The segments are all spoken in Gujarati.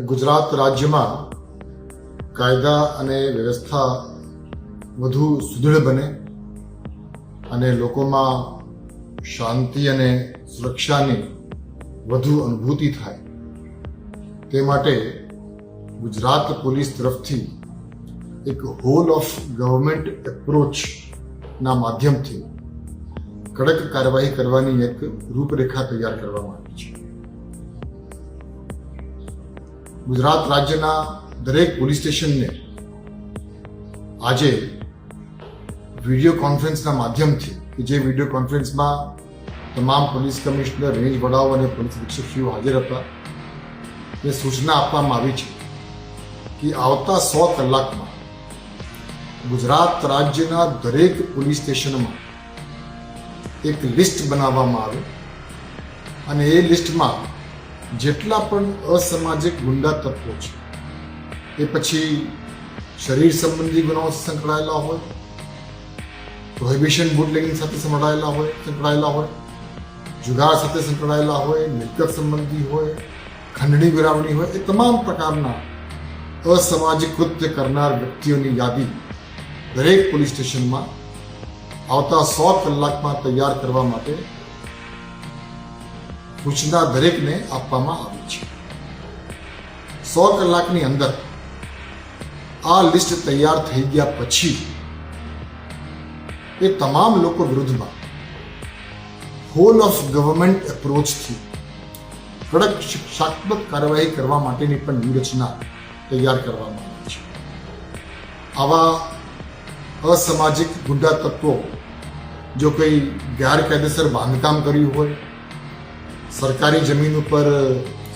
ગુજરાત રાજ્યમાં કાયદા અને વ્યવસ્થા વધુ સુદૃઢ બને અને લોકોમાં શાંતિ અને સુરક્ષાની વધુ અનુભૂતિ થાય તે માટે ગુજરાત પોલીસ તરફથી એક હોલ ઓફ ગવર્મેન્ટ એપ્રોચના માધ્યમથી કડક કાર્યવાહી કરવાની એક રૂપરેખા તૈયાર કરવામાં આવી છે. ગુજરાત રાજ્યના દરેક પોલીસ સ્ટેશનને આજે વિડીયો કોન્ફરન્સના માધ્યમથી કે જે વિડીયો કોન્ફરન્સમાં તમામ પોલીસ કમિશનર, રેન્જ વડાઓ અને પોલીસ અધિક્ષકશ્રીઓ હાજર હતા, તે સૂચના આપવામાં આવી છે કે આવતા 100 કલાકમાં ગુજરાત રાજ્યના દરેક પોલીસ સ્ટેશનમાં એક લિસ્ટ બનાવવામાં આવે અને એ લિસ્ટમાં જેટલા પણ અસામાજિક ગુંડા તત્વો છે, એ પછી શરીર સંબંધી ગુનાઓ સંકળાયેલા હોય, પ્રોહિબિશન બુટલેગિંગ સાથે સંકળાયેલા હોય, જુગાર સાથે સંકળાયેલા હોય, મિલકત સંબંધી હોય, ખંડણી વિરાવણી હોય, એ તમામ પ્રકારના અસામાજિક કૃત્ય કરનાર વ્યક્તિઓની યાદી દરેક પોલીસ સ્ટેશનમાં આવતા 100 કલાકમાં તૈયાર કરવા માટે સૂચના દરેકને આપવામાં આવી છે. 100 કલાકની અંદર આ લિસ્ટ તૈયાર થઈ ગયા પછી એ તમામ લોકો વિરુદ્ધમાં હોલ ઓફ ગવર્મેન્ટ એપ્રોચથી કડક શિક્ષાત્મક કાર્યવાહી કરવા માટેની પણ વ્યૂહરચના તૈયાર કરવામાં આવી છે. આવા અસામાજિક ગુંડા તત્વો જો કોઈ ગેરકાયદેસર બાંધકામ કર્યું હોય, સરકારી જમીન ઉપર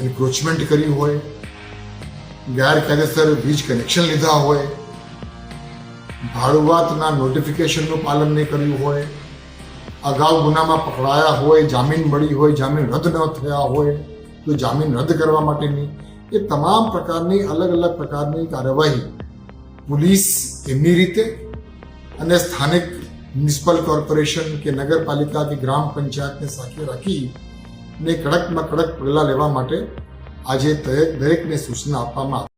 એન્ક્રોચમેન્ટ કર્યું હોય, ગેરકાયદેસર વીજ કનેક્શન લીધા હોય, ભાડુઆતના નોટિફિકેશનનું પાલન નહીં કર્યું હોય, અગાઉ ગુનામાં પકડાયા હોય, જામીન મળી હોય, જામીન રદ ન થયા હોય તો જામીન રદ કરવા માટેની એ તમામ પ્રકારની અલગ અલગ પ્રકારની કાર્યવાહી પોલીસ એમની રીતે અને સ્થાનિક મ્યુનિસિપલ કોર્પોરેશન કે નગરપાલિકા કે ગ્રામ પંચાયતને સાથે રાખીને કડકમાં કડક પગલાં લેવા માટે આજે દરેકને સૂચના આપવામાં